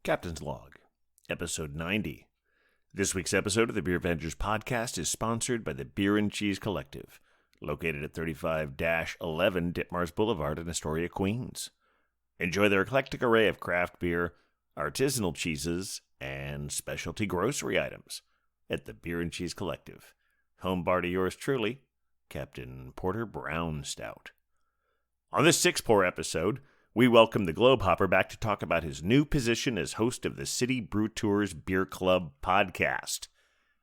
Captain's Log, Episode 90. This week's episode of the Brewvengers podcast is sponsored by the Beer and Cheese Collective, located at 35-11 Ditmars Boulevard in Astoria, Queens. Enjoy their eclectic array of craft beer, artisanal cheeses, and specialty grocery items at the Beer and Cheese Collective. Home bar to yours truly, Captain Porter Brown Stout. On this six-pour episode, we welcome the Globehopper back to talk about his new position as host of the City Brew Tours Beer Club podcast.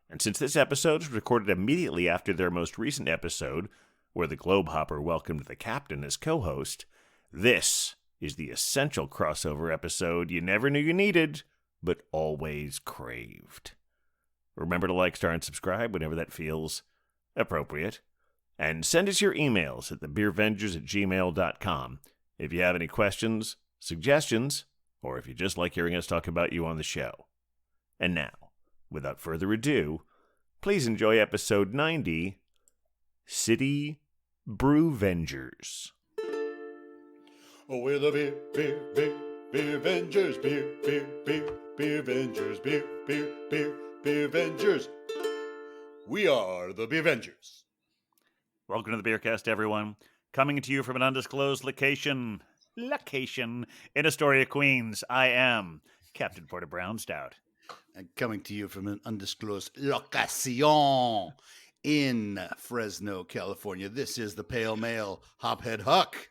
And since this episode was recorded immediately after their most recent episode, where the Globehopper welcomed the captain as co-host, this is the essential crossover episode you never knew you needed, but always craved. Remember to like, star, and subscribe whenever that feels appropriate. And send us your emails at thebeervengers@gmail.com if you have any questions, suggestions, or if you just like hearing us talk about you on the show. And now, without further ado, please enjoy episode 90, City Brewvengers. Oh, we're the Beervengers, Beervengers. We are the Beervengers. Welcome to the Beercast, everyone. Coming to you from an undisclosed location in Astoria, Queens. I am Captain Porter Brown Stout. And coming to you from an undisclosed location in Fresno, California. This is the Pale Male Hophead Huck.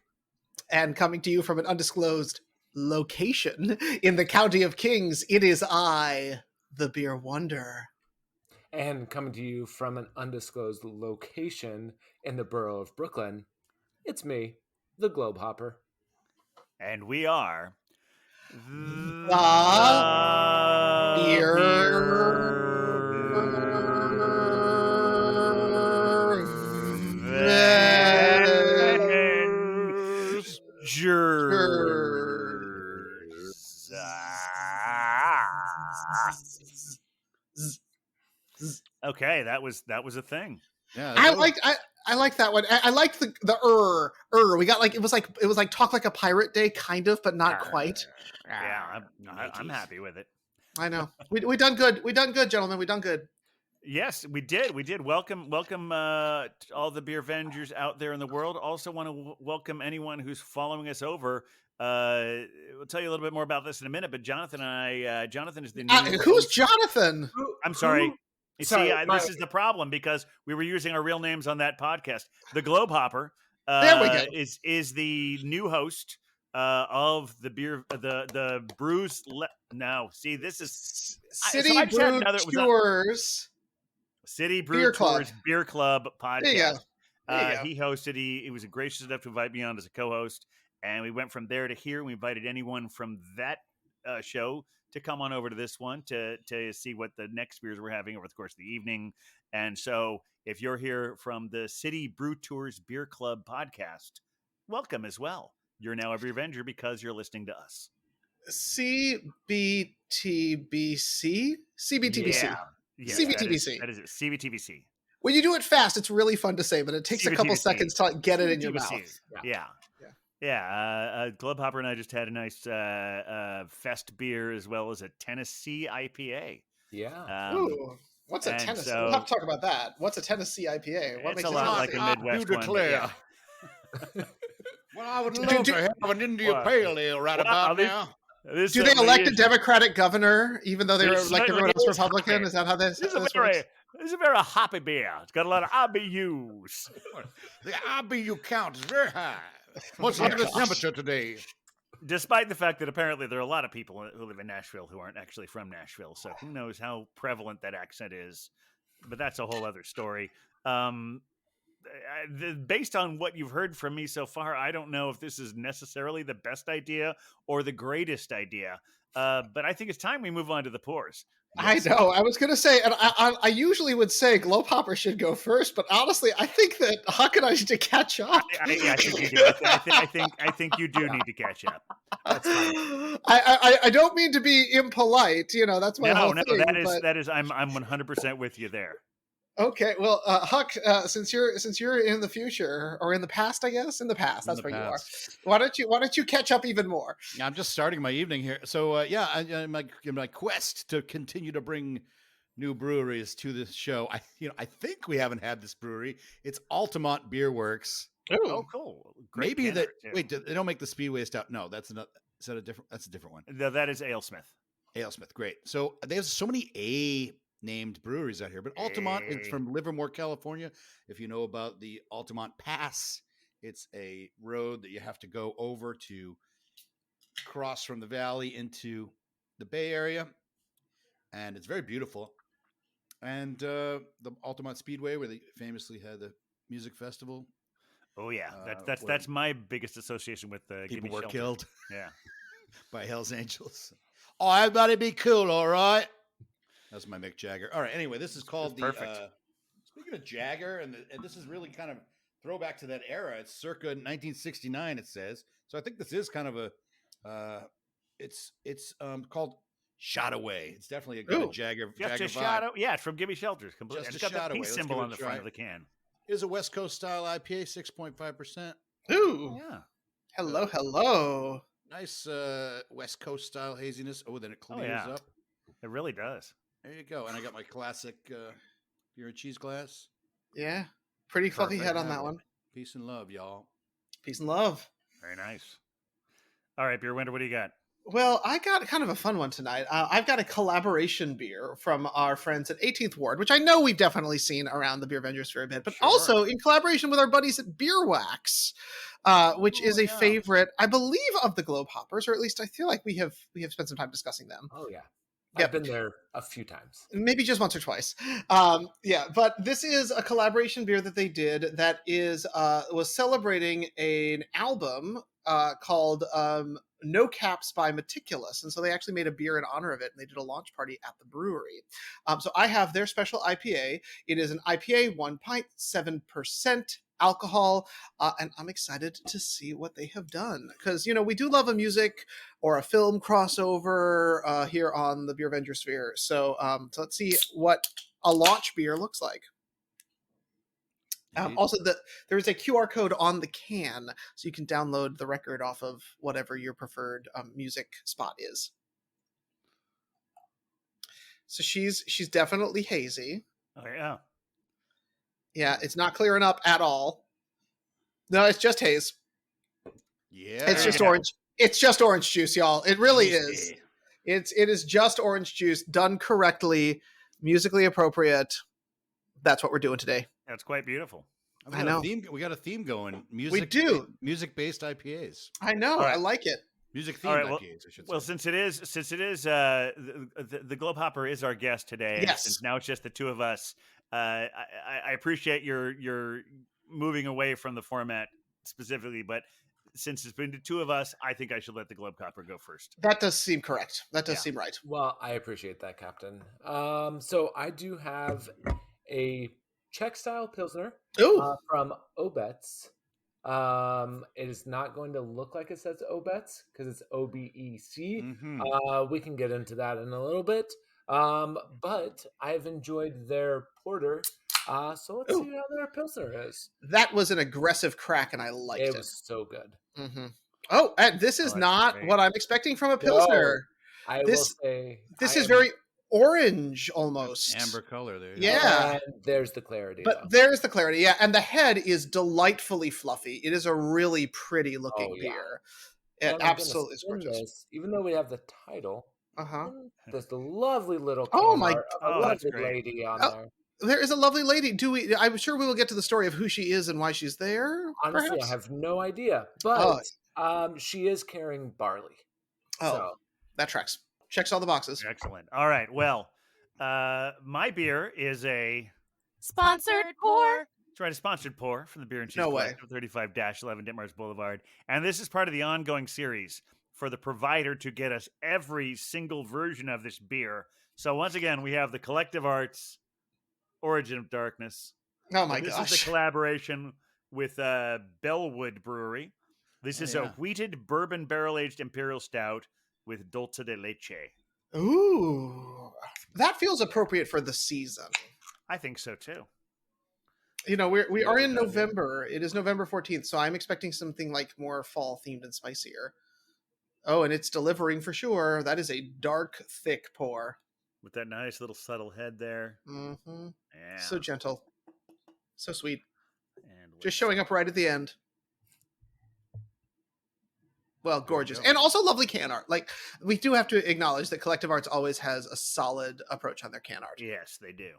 And coming to you from an undisclosed location in the County of Kings, it is I, the Beer Wonder. And coming to you from an undisclosed location in the borough of Brooklyn, it's me, the Globehopper. And we are the Beer Okay, that was a thing. Yeah, I like that one. I liked the We got it was like Talk Like a Pirate Day, kind of, but not quite. Yeah, I'm happy with it. I know. We done good. We done good, gentlemen. We done good. Yes, we did. Welcome all the Beervengers out there in the world. Also want to welcome anyone who's following us over. We'll tell you a little bit more about this in a minute, but Jonathan is the new who's Jonathan? I'm sorry. You see, This is the problem because we were using our real names on that podcast. The Globehopper there we go. is the new host of the beer, the brews. No, see, this is City Brew Tours. City Brew Beer Tours Club. Beer Club podcast. There you go. There you go. He hosted. He was gracious enough to invite me on as a co-host, and we went from there to here. We invited anyone from that show to come on over to this one to see what the next beers we're having over the course of the evening. And so if you're here from the City Brew Tours Beer Club podcast, welcome as well. You're now a Beervenger because you're listening to us. CBTBC? Yeah. Yes, CBTBC. That is it. CBTBC. When you do it fast, it's really fun to say, but it takes a couple seconds to get it in your mouth. Yeah. Globehopper and I just had a nice fest beer as well as a Tennessee IPA. Yeah. Ooh, what's a Tennessee? We'll have to talk about that. What's a Tennessee IPA? What it's makes a lot like a Midwest do one. declare. Yeah. Well, I would love to have an India Pale Ale about now. Do they elect a Democratic governor, even though they were like everyone else Republican? Is that how this works? This is a very hoppy beer. It's got a lot of IBUs. The IBU count is very high. What's the temperature today? Despite the fact that apparently there are a lot of people who live in Nashville who aren't actually from Nashville, so who knows how prevalent that accent is. But that's a whole other story. Based on what you've heard from me so far, I don't know if this is necessarily the best idea or the greatest idea. But I think it's time we move on to the pours. Yes. I know. I was going to say, and I usually would say Globehopper should go first, but honestly, I think that Huck and I need to catch up. I think you do. I think you do need to catch up. That's fine. I don't mean to be impolite. You know, that's my whole thing. That is. I'm 100% with you there. Okay, well, Huck, since you're in the future or in the past, I guess in the past, In that's the where you are. past. Why don't you catch up even more? I'm just starting my evening here. So, in my quest to continue to bring new breweries to this show, I think we haven't had this brewery. It's Altamont Beer Works. Oh, cool. Great Maybe can that. art, too. Wait, they don't make the Speedway Stout. No, that's another. Is that a different? That's a different one. No, that is Alesmith. Alesmith, great. So they have so many A named breweries out here, but Altamont is from Livermore, California. If you know about the Altamont Pass, it's a road that you have to go over to cross from the valley into the Bay Area, and it's very beautiful. And the Altamont Speedway, where they famously had the music festival, Oh yeah, where that's my biggest association with people Gimme were Shelter. killed Yeah. by Hell's Angels. Oh, everybody be cool, all right? That's my Mick Jagger. All right, anyway, this is called That's perfect. speaking of Jagger, and this is really kind of throwback to that era. It's circa 1969, it says. So I think this is kind of a, it's called Shot Away. It's definitely a good Ooh. Jagger Just Jagger a vibe. shot. Yeah, it's from Gimme Shelters. Completely. Just It's a got that shot peace away. Let's symbol give it on a the front try. of the can. It is a West Coast style IPA, 6.5%. Ooh, Yeah. hello, hello. Nice West Coast style haziness. Oh, then it Oh, clears yeah. up. It really does. There you go. And I got my classic beer and cheese glass. Yeah, pretty fluffy Perfect. head on Have that it. one. Peace and love, y'all. Peace and love. Very nice. All right, Beer Winter, what do you got? Well, I got kind of a fun one tonight. I've got a collaboration beer from our friends at 18th Ward, which I know we've definitely seen around the Brewvengers for a bit, but Sure. also in collaboration with our buddies at Beer Wax, which is a yeah. favorite, I believe, of the Globe Hoppers, or at least I feel like we have spent some time discussing them. Oh yeah, Yep. I've been there a few times. Maybe just once or twice. Yeah, but this is a collaboration beer that they did that is was celebrating an album called No Caps by Meticulous, and so they actually made a beer in honor of it, and they did a launch party at the brewery. So I have their special IPA. It is an IPA, 1 pint, 7% alcohol, and I'm excited to see what they have done because we do love a music or a film crossover here on the Brewvenger sphere. So let's see what a launch beer looks like. Also, there is a QR code on the can, so you can download the record off of whatever your preferred music spot is. So she's definitely hazy. Oh yeah. Yeah, it's not clearing up at all. No, it's just haze. Yeah. It's just orange. It's just orange juice, y'all. It really is. It is just orange juice done correctly, musically appropriate. That's what we're doing today. That's quite beautiful. I know. We got a theme going. Music, We do. Music-based IPAs. I know. All right. I like it. Music-themed well, IPAs, I should say. Well, since it is the Globe Hopper is our guest today, and Yes. since now it's just the two of us, I appreciate your moving away from the format specifically, but since it's been the two of us, I think I should let the Globe Hopper go first. That does seem correct. That does Yeah. seem right. Well, I appreciate that, Captain. So I do have a Czech style pilsner Ooh. from Obetz. It is not going to look like it says Obetz because it's OBEC. Mhm. We can get into that in a little bit. But I've enjoyed their porter. So let's Ooh. see how their pilsner is. That was an aggressive crack, and I liked It it. was so good. Mm-hmm. Oh, and this is that's not great. what I'm expecting from a pilsner. I This- will say This I is am- very orange almost. Amber color there. Yeah. And there's the clarity. But though. there's the clarity, yeah, and the head is delightfully fluffy. It is a really pretty looking Oh, yeah. beer. And It I'm gonna absolutely is spin gorgeous. this, even though we have the title. Uh-huh. There's the lovely little Oh can my- art of a Oh, that's lovely great. lady on Oh, there. There is a lovely lady. I'm sure we will get to the story of who she is and why she's there. Honestly, perhaps? I have no idea, Oh. but she is carrying barley. Oh, So that tracks. Checks all the boxes. Excellent. All right. Well, my beer is a Sponsored pour. That's right, a sponsored pour from the Beer and Cheese No way. Collective, 35-11 Ditmars Boulevard. And this is part of the ongoing series for the provider to get us every single version of this beer. So once again, we have the Collective Arts Origin of Darkness. Oh my This gosh. is the collaboration with Bellwood Brewery. This is a wheated bourbon barrel-aged imperial stout with dulce de leche. Ooh. That feels appropriate for the season. I think so too. You know, we are in Yeah. November. It is November 14th, so I'm expecting something like more fall themed and spicier. Oh, and it's delivering for sure. That is a dark, thick pour. With that nice little subtle head there. Mm-hmm. Yeah. So gentle, so sweet. And Just showing up right at the end. Well, There you gorgeous. go. And also lovely can art. Like, we do have to acknowledge that Collective Arts always has a solid approach on their can art. Yes, they do.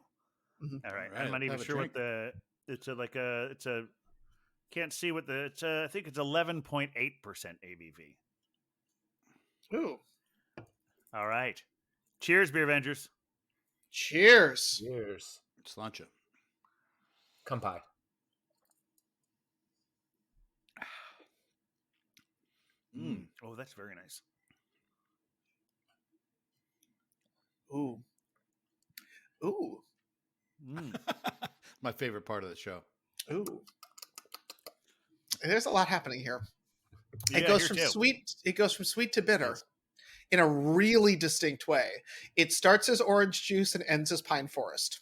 Mhm. All right. All right, I'm not have even a sure drink. what it's a can't see what I think it's 11.8% ABV. Ooh. All right. Cheers, Beer Vengers. Cheers. Cheers. Slancha. Kampai. Oh, that's very nice. Ooh. Ooh. Mm. My favorite part of the show. Ooh. And there's a lot happening here. Yeah, It goes here from too. sweet. It goes from sweet to bitter, Yes. in a really distinct way. It starts as orange juice and ends as pine forest.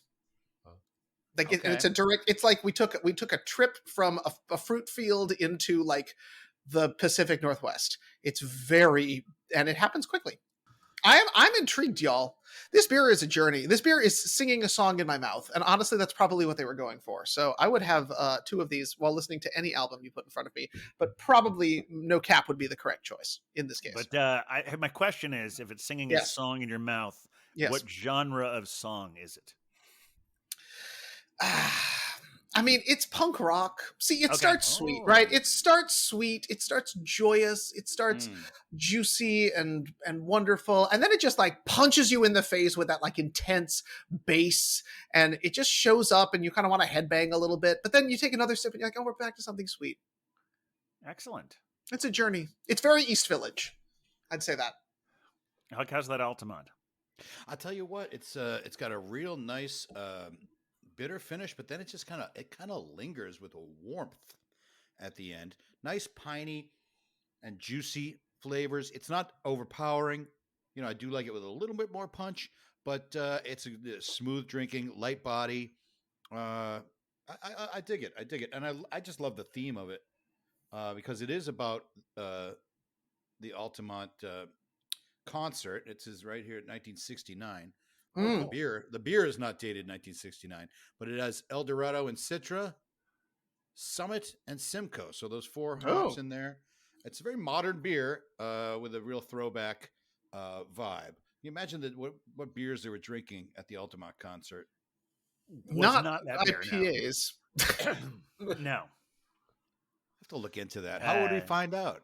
Like and it's a direct. It's like we took a trip from a fruit field into like the Pacific Northwest. It's very, and it happens quickly. I'm intrigued, y'all. This beer is a journey. This beer is singing a song in my mouth, and honestly, that's probably what they were going for. So I would have 2 of these while listening to any album you put in front of me, but probably No Cap would be the correct choice in this case. But my question is, if it's singing a Yes. song in your mouth, Yes. what genre of song is it? I mean, it's punk rock. See, it Okay. starts sweet, Oh. right? It starts sweet. It starts joyous. It starts Mm. juicy and wonderful, and then it just like punches you in the face with that like intense bass, and it just shows up, and you kind of want to headbang a little bit. But then you take another sip, and you're like, "Oh, we're back to something sweet." Excellent. It's a journey. It's very East Village. I'd say that. How's that Altamont? I'll tell you what, it's got a real nice bitter finish, but then it just kind of lingers with a warmth at the end. Nice piney and juicy flavors. It's not overpowering. You know, I do like it with a little bit more punch, but it's a smooth drinking, light body. I dig it. I dig it, and I just love the theme of it because it is about the Altamont concert. It says right here at 1969. Mm. The beer is not dated 1969, but it has El Dorado and Citra, Summit, and Simcoe. So those 4 hops in there. It's a very modern beer with a real throwback vibe. You imagine that what beers they were drinking at the Altamont concert. Not that beer, no. IPAs. No. I have to look into that. How would we find out?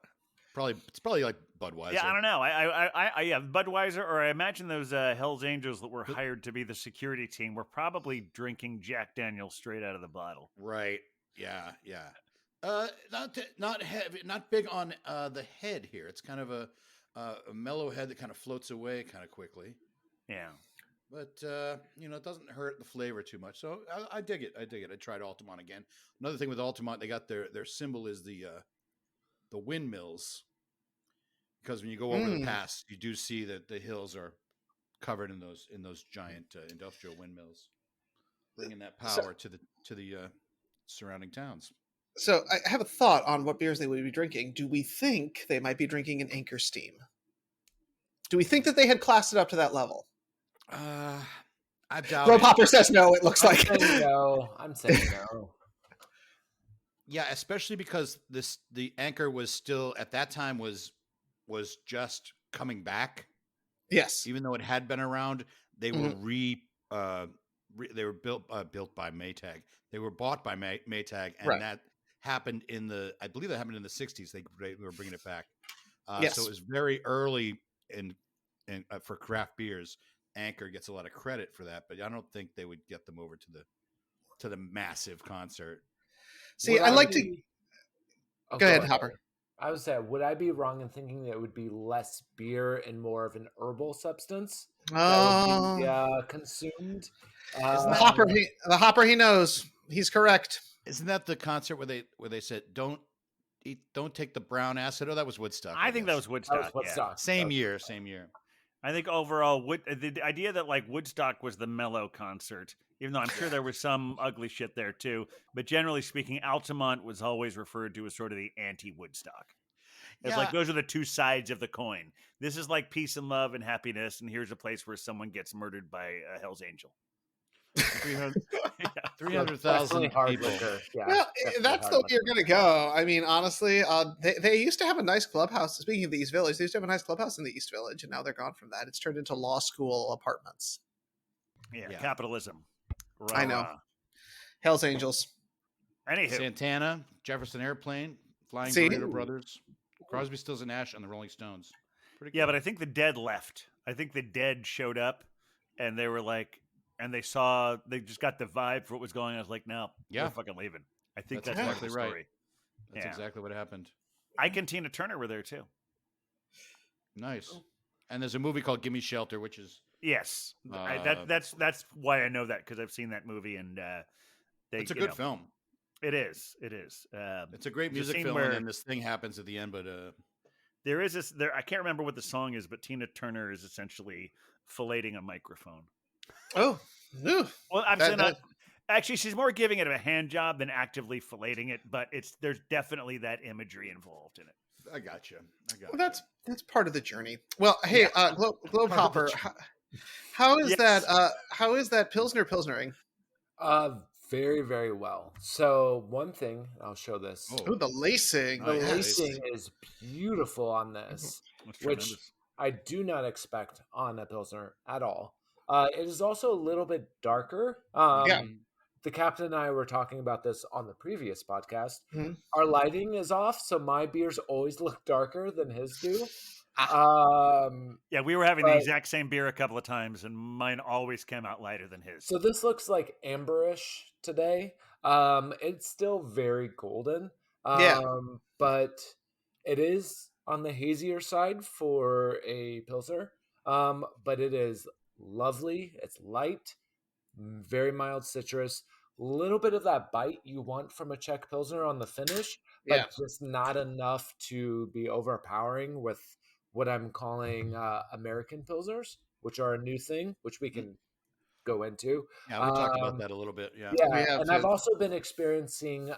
It's probably like Budweiser. Yeah, I don't know. I Budweiser, or I imagine those Hell's Angels that were hired to be the security team were probably drinking Jack Daniels straight out of the bottle. Right. Yeah. Not heavy, not big on the head here. It's kind of a mellow head that kind of floats away kind of quickly. Yeah. But it doesn't hurt the flavor too much. So I dig it. I tried Altamont again. Another thing with Altamont, they got their symbol is the windmills. Because when you go over the pass, you do see that the hills are covered in those giant industrial windmills, bringing that power to the surrounding towns. So I have a thought on what beers they would be drinking. Do we think they might be drinking an Anchor Steam? Do we think that they had classed it up to that level? I doubt Bro it. Popper says no. It looks I'm like saying no. I'm saying no. Yeah, especially because the Anchor was still at that time was just coming back. Yes. Even though it had been around, they were they were built by Maytag. They were bought by Maytag, and that happened I believe that happened in the 60s. They were bringing it back. Yes. So it was very early in for craft beers. Anchor gets a lot of credit for that, but I don't think they would get them over to the massive concert. See, I like to. Oh, Go ahead, Hopper. I would say, would I be wrong in thinking that it would be less beer and more of an herbal substance that would be consumed? The Hopper, he knows. He's correct. Isn't that the concert where they said don't take the brown acid? Oh, that was Woodstock. I think that was Woodstock. That was Woodstock. Same year. I think overall, the idea that like Woodstock was the mellow concert, even though I'm sure there was some ugly shit there too, but generally speaking, Altamont was always referred to as sort of the anti-Woodstock. It's like those are the two sides of the coin. This is like peace and love and happiness, and here's a place where someone gets murdered by a Hell's Angel. 300,000 hard people. liquor. Yeah, Well, definitely that's hard the way liquor. you're going to go. I mean, honestly, they used to have a nice clubhouse. Speaking of the East Village, they used to have a nice clubhouse in the East Village, and now they're gone from that. It's turned into law school apartments. Yeah, Yeah. capitalism. I know. Rah-rah. Hell's Angels. Anywho, Santana, Jefferson Airplane, Flying See? Burrito Brothers, Crosby, Stills and Nash, and the Rolling Stones. Pretty yeah, cool. but I think the Dead left. I think the Dead showed up, and they were like, and they just got the vibe for what was going on. I was like, no, Yeah. we're fucking leaving. I think That's that's exactly part of the right. story. That's Yeah. exactly what happened. Ike and Tina Turner were there too. Nice. And there's a movie called Gimme Shelter, which is Yes, Uh, that's why I know that, because I've seen that movie, and it's a good film. It is. It is. It's a great there's a music scene film, where- and then this thing happens at the end. But there is this. There, I can't remember what the song is, but Tina Turner is essentially filleting a microphone. Oh, no. Well, I'm That- saying not. Actually, she's more giving it a hand job than actively filleting it, but there's definitely that imagery involved in it. I got you. Well, that's part of the journey. Well, hey, Globe Hopper, how is Yes. that? How is that Pilsnering? Very, very well. So one thing, I'll show this. Oh, the lacing. The yeah, lacing is beautiful on this, That's which tremendous. I do not expect on a Pilsner at all. It is also a little bit darker. Yeah. The captain and I were talking about this on the previous podcast. Mhm. Our lighting is off, so my beers always look darker than his do. Yeah, we were having the but- exact same beer a couple of times, and mine always came out lighter than his. So this looks like amberish today. It's still very golden. Yeah. But it is on the hazier side for a Pilsner. But it is lovely. It's light, very mild citrus, little bit of that bite you want from a Czech Pilsner on the finish, but Yeah. just not enough to be overpowering with what I'm calling American Pilsners, which are a new thing, which we can go into. Yeah, we talked about that a little bit. Yeah. We have And to- I've also been experiencing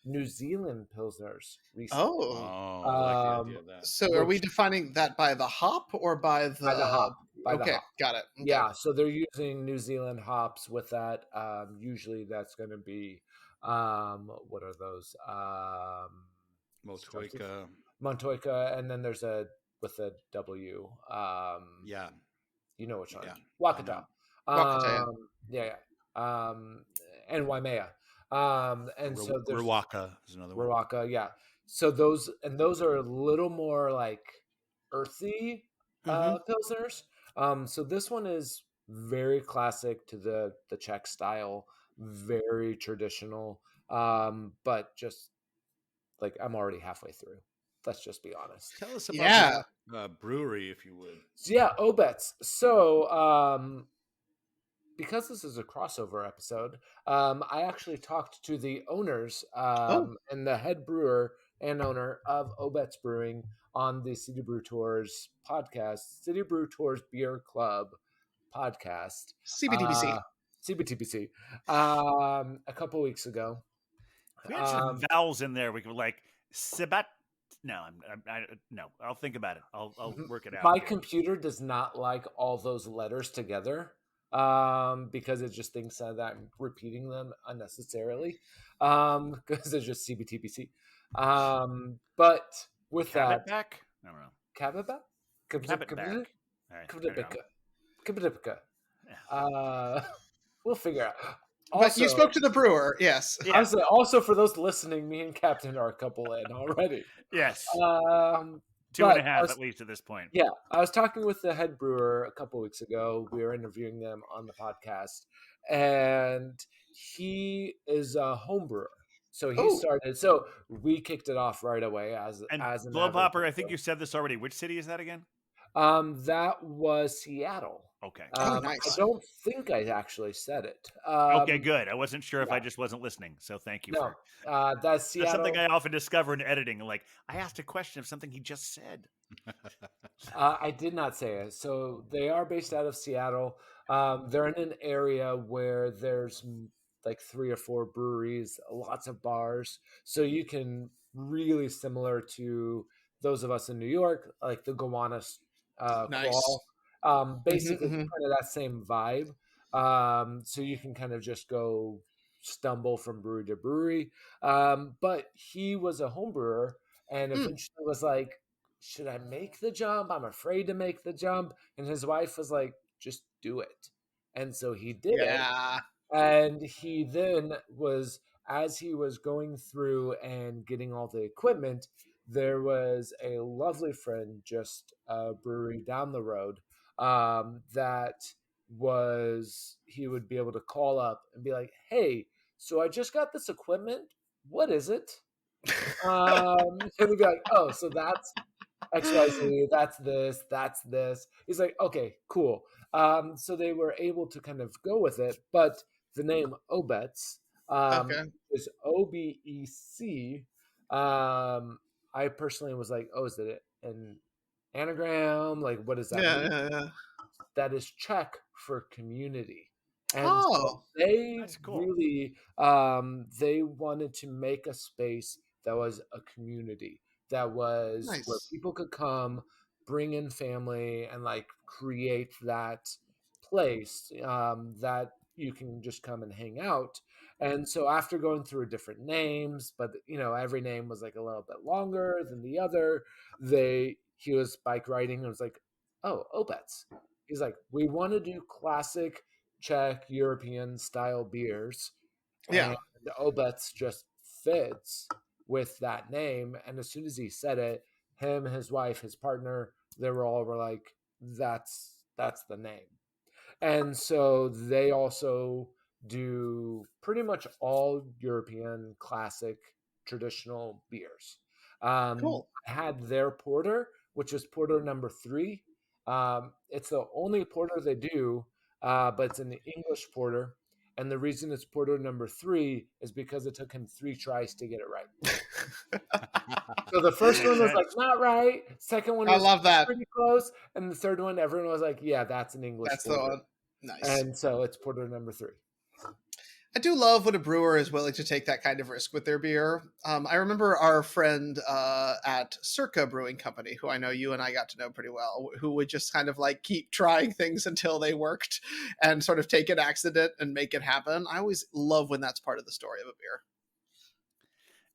New Zealand Pilsners recently. Oh, I like the idea of that. so are we defining that by the hop or by the? By the hop. By the okay, hop. got it. Okay. Yeah, so they're using New Zealand hops with that. Usually that's going to be, what are those? Montoya, and then there's a with a W. Yeah. You know which one? Yeah, Wakata. Wakata, Yeah. And Waimea. And so there's Ruaka is another one. Ruaka, yeah. So those are a little more like earthy pilsners. So this one is very classic to the Czech style, very traditional. But just like I'm already halfway through. Let's just be honest. Tell us about Yeah. the brewery, if you would. So yeah, Obets. So because this is a crossover episode, I actually talked to the owners and the head brewer and owner of Obets Brewing on the City Brew Tours podcast, City Brew Tours Beer Club podcast. CBTBC. CBTBC. A couple weeks ago. If we had some vowels in there, we could like Sibat. No, no. I'll think about it. I'll work it out. My here. computer does not like all those letters together because it just thinks that I'm repeating them unnecessarily because it's just CBTBC. But with that, back. I don't know. Cababa? Cabotback. All right, there you go. We'll figure out. But you spoke to the brewer, yes. Yeah. Also, for those listening, me and Captain are a couple in already. Yes. Um, 2.5 but I was- at least at this point. Yeah, I was talking with the head brewer a couple weeks ago. We were interviewing them on the podcast, and he is a home brewer. So he started. So we kicked it off right away as And an Globe average Hopper, I brewer. think you said this already. Which city is that again? That was Seattle. Okay. Oh, I nice. don't think I actually said it. Okay, good. I wasn't sure if I Yeah. just wasn't listening. So thank you No, for that's that's something Seattle. I often discover in editing. Like I asked a question of something he just said. I did not say it. So they are based out of Seattle. They're in an area where there's like 3 or 4 breweries, lots of bars. So you can really similar to those of us in New York, like the Gowanus Nice. Crawl. Basically, Hmm. kind of that same vibe. So you can kind of just go stumble from brewery to brewery. But he was a home brewer and eventually was like, should I make the jump? I'm afraid to make the jump. And his wife was like, just do it. And so he did it. Yeah. And he then was, as he was going through and getting all the equipment, there was a lovely friend just a brewery down the road that was, he would be able to call up and be like, hey, so I just got this equipment. What is it? And he'd be like, oh, so that's XYZ, that's this, that's this. He's like, okay, cool. So they were able to kind of go with it, but the name Obets Okay. is OBEC. I personally was like, oh, is it an anagram? Like, what does that Yeah, mean? yeah, yeah. That is Czech for community. And so Oh, they That's cool. really they wanted to make a space that was a community, that was where nice. people could come, bring in family, and like create that place that you can just come and hang out. And so after going through different names, but every name was like a little bit longer than the other, he was bike riding and was like, oh, Opets. He's like, we want to do classic Czech European style beers, Yeah. and Obets just fits with that name. And as soon as he said it, him, his wife, his partner, they were like, that's the name. And so they also do pretty much all European classic traditional beers. Cool. I had their porter, which is porter number 3. It's the only porter they do, but it's an English porter. And the reason it's porter number 3 is because it took him 3 tries to get it right. So the first Makes one was like sense. not right. Second one I was love that. pretty close, and the third one, everyone was like, "Yeah, that's an English That's the porter." one. Nice. And so it's porter number 3. I do love when a brewer is willing to take that kind of risk with their beer. I remember our friend at Circa Brewing Company, who I know you and I got to know pretty well, who would just kind of like keep trying things until they worked and sort of take an accident and make it happen. I always love when that's part of the story of a beer.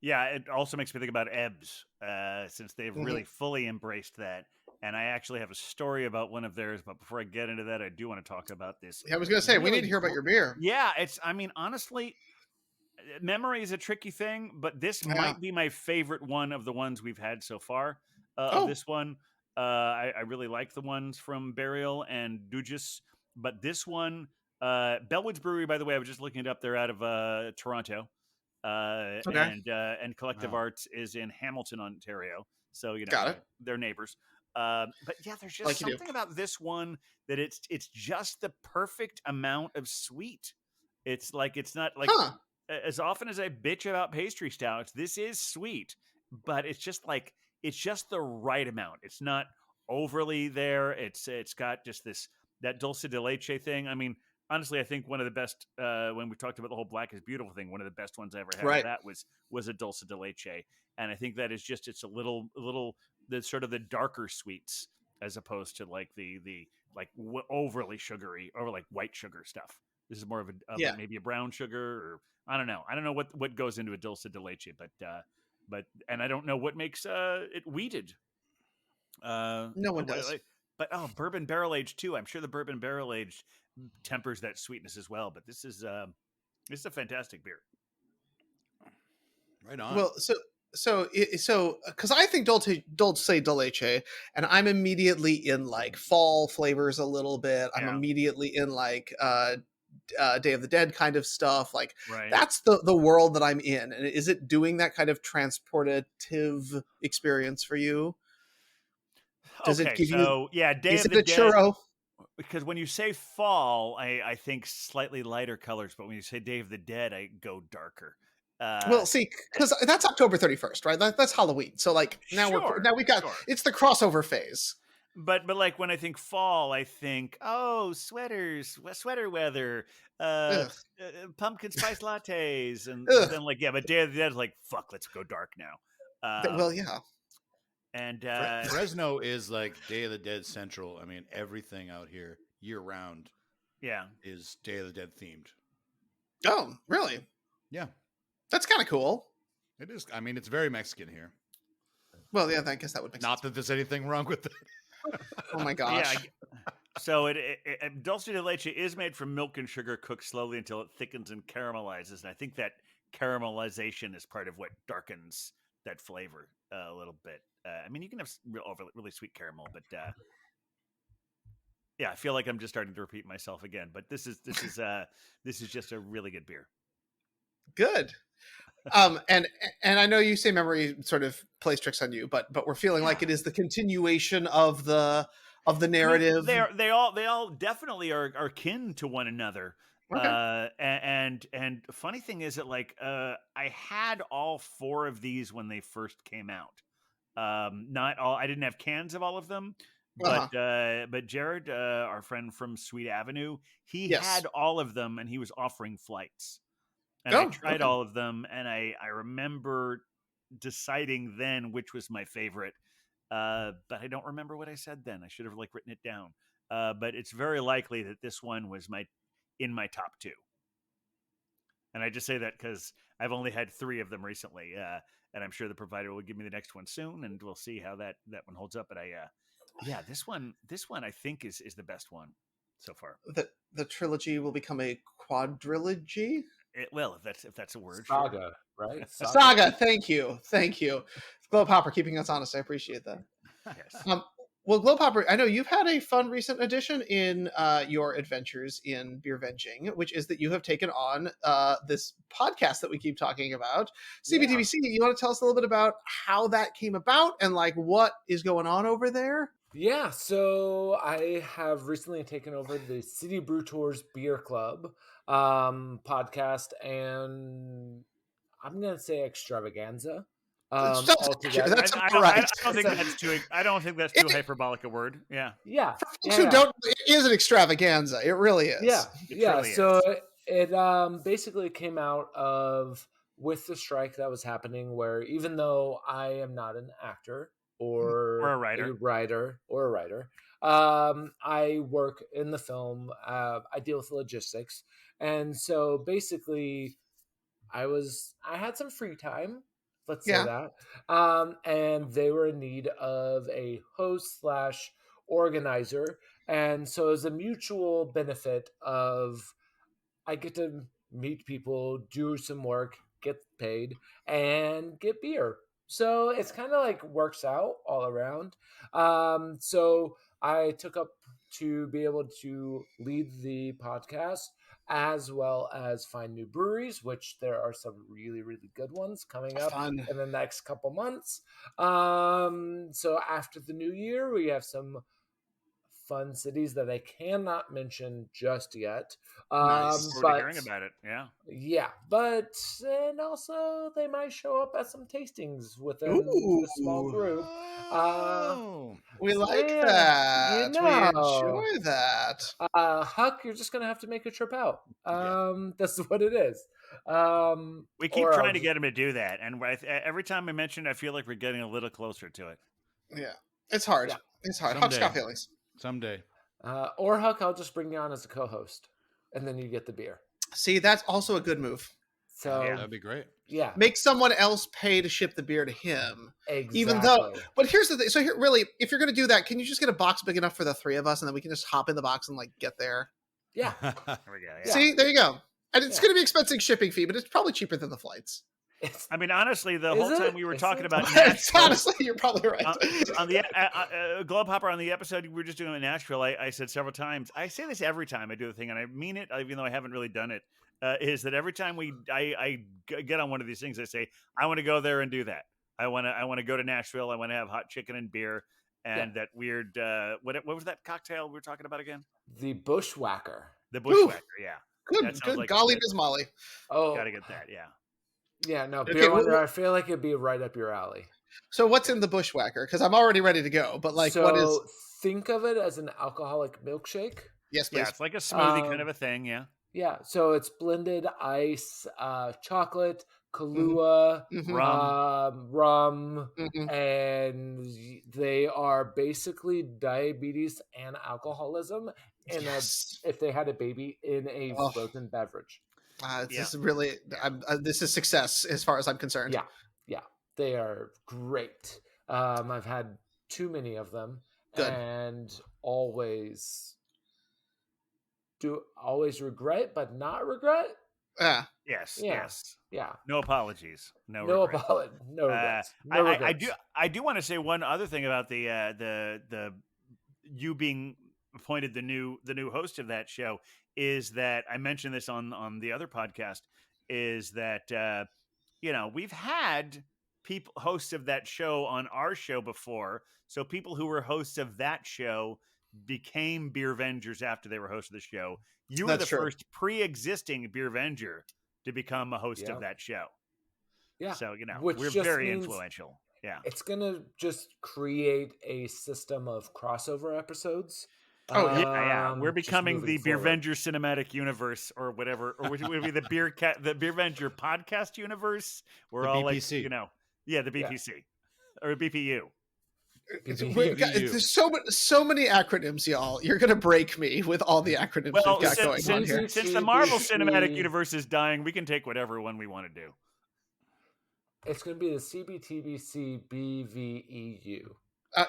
Yeah, it also makes me think about Ebbs, since they've really fully embraced that. And I actually have a story about one of theirs, but before I get into that, I do want to talk about this. I was going to say, we need to hear about your beer. Yeah, I mean, honestly, memory is a tricky thing, but this Yeah. might be my favorite one of the ones we've had so far. Of this one, I really like the ones from Burial and Dujis, but this one, Bellwoods Brewery, by the way, I was just looking it up. They're out of Toronto. Okay. And Collective Wow. Arts is in Hamilton, Ontario. So Got it. they're neighbors. But yeah, there's just Like you do. something about this one that it's just the perfect amount of sweet. It's like it's not like Huh. as often as I bitch about pastry stouts, this is sweet, but it's just the right amount. It's not overly there. It's got just that dulce de leche thing. I mean, honestly, I think one of the best when we talked about the whole black is beautiful thing. One of the best ones I ever had Right. of that was a dulce de leche, and I think that is just it's a little the sort of the darker sweets as opposed to like the overly sugary or like white sugar stuff. This is more of Yeah. maybe a brown sugar or I don't know. I don't know what goes into a dulce de leche, but and I don't know what makes it wheated. No one does. But bourbon barrel aged too. I'm sure the bourbon barrel aged tempers that sweetness as well. But this is a fantastic beer. Right on. Well, so because I think dulce de leche, and I'm immediately in like fall flavors a little bit. I'm Yeah. immediately in like Day of the Dead kind of stuff. Like Right. that's the world that I'm in. And is it doing that kind of transportative experience for you? Does it Okay, give you? so yeah, Day Is of it the a Dead. churro? Because when you say fall, I think slightly lighter colors, but when you say Day of the Dead, I go darker. Well, see, because that's October 31st, right? That's Halloween. So like Sure, we've got sure. it's the crossover phase. But like when I think fall, I think sweaters, sweater weather, uh, Ugh, pumpkin spice lattes, and but ugh. then like yeah, but Day of the Dead is like fuck, let's go dark now. Well, yeah. And Fresno is like Day of the Dead Central. I mean, everything out here year round yeah, is Day of the Dead themed. Oh, really? Yeah, That's kind of cool. it is. I mean, it's very Mexican here. Well, yeah, I guess that would make Not sense. that there's anything wrong with it. Oh my yeah. gosh. So dulce de leche is made from milk and sugar cooked slowly until it thickens and caramelizes, and I think that caramelization is part of what darkens that flavor a little bit. I mean, you can have really sweet caramel, but yeah, I feel like I'm just starting to repeat myself again. But this is just a really good beer. Good. And I know you say memory sort of plays tricks on you, but we're feeling like it is the continuation of the narrative. I mean, they all definitely are kin to one another. Okay. And funny thing is that like I had all four of these when they first came out. Not all. I didn't have cans of all of them, but Jared, our friend from Sweet Avenue, he Yes. had all of them, and he was offering flights. And I Oh, tried okay. all of them, and I remember deciding then which was my favorite. But I don't remember what I said then. I should have like written it down. But it's very likely that this one was in my top two. And I just say that because I've only had three of them recently, and I'm sure the provider will give me the next one soon, and we'll see how that one holds up. But yeah, this one I think is the best one so far. The trilogy will become a quadrilogy. Well, if that's a word, Saga, sure. right? Saga. Thank you. Globe Hopper keeping us honest. I appreciate that. Yes. Well, Globe Hopper, I know you've had a fun recent addition in your adventures in Beervenging, which is that you have taken on this podcast that we keep talking about, CBTBC. You want to tell us a little bit about how that came about and like what is going on over there? Yeah, so I have recently taken over the City Brew Tours Beer Club podcast, and I'm gonna say extravaganza. Altogether. That's I right. don't think that's too. I don't think that's too hyperbolic a word. Yeah. Yeah. For folks who don't, it is an extravaganza. It really is. Yeah. It Yeah. truly So is. it basically came out of with the strike that was happening, where even though I am not an actor or a writer. I work in the film. I deal with logistics, and so basically, I had some free time. Let's say that. And they were in need of a host / organizer, and so as a mutual benefit of I get to meet people, do some work, get paid, and get beer. So it's kind of like works out all around. So I took up to be able to lead the podcast as well as find new breweries, which there are some really, really good ones coming up Fun. in the next couple months. So after the new year, we have some fun cities that I cannot mention just yet. Nice. We're But hearing about it. Yeah. yeah, but and also they might show up at some tastings within the small Ooh. group. We like Yeah, that. you We know. enjoy that. Huck, you're just gonna have to make a trip out. That's what it is. We keep or trying I'll to get him to do that, and every time I mention it, I feel like we're getting a little closer to it. Yeah. It's hard. Yeah. It's hard. Someday. Huck's got feelings. Someday. or Huck, I'll just bring you on as a co-host, and then you get the beer. See, that's also a good move. So Yeah. That'd be great. yeah, Make someone else pay to ship the beer to him. exactly. Even though, but here's the thing. So here, really, if you're going to do that, can you just get a box big enough for the three of us, and then we can just hop in the box and like get there? yeah. There we go. Yeah. See, there you go. And it's Yeah. going to be expensive shipping fee, but it's probably cheaper than the flights. I mean, honestly, the Is whole time it? we were Is talking it? about It's Nashville, honestly, you're probably right. on the Globe Hopper, on the episode we were just doing in Nashville, I said several times. I say this every time I do the thing, and I mean it, even though I haven't really done it. Is that every time I get on one of these things, I say I want to go there and do that. I want to go to Nashville. I want to have hot chicken and beer. and that weird what was that cocktail we were talking about again? The Bushwhacker. The Bushwhacker. Yeah, that sounds Good like golly, that, Miss Molly. Oh, gotta get that. Yeah. yeah. No, Okay, Beer Wonder. I feel like it'd be right up your alley. So what's in the Bushwhacker? Because I'm already ready to go. But like, what is? So think of it as an alcoholic milkshake. Yes, Yeah, please. it's like a smoothie kind of a thing. Yeah. Yeah, so it's blended ice, chocolate, Kahlua, Mhm. rum, Mhm. and they are basically diabetes and alcoholism in Yes. if they had a baby in a Oh. frozen beverage. This is really. This is success as far as I'm concerned. Yeah, they are great. I've had too many of them, Good. and always regret, but not regret. Yes. Yeah. Yes. Yeah. No apologies. No No regrets. no regrets. No regrets. I do want to say one other thing about the you being appointed the new host of that show is that I mentioned this on the other podcast is that we've had people hosts of that show on our show before, so people who were hosts of that show became Beervengers after they were hosts of the show. You were That's the true. first pre-existing Beervenger to become a host Yeah. of that show. Yeah. So, Which we're just very means influential. Yeah. It's gonna just create a system of crossover episodes. Oh, yeah. Yeah. We're just becoming the moving forward. Beervenger cinematic universe or whatever, or which would be the Beervenger podcast universe. We're The all BPC. like, the BPC or BPU. There's so many acronyms, y'all. You're gonna break me with all the acronyms Well, we've got going on here. since the Marvel Cinematic Universe is dying, we can take whatever one we want to do. It's gonna be the CBTBC BVEU.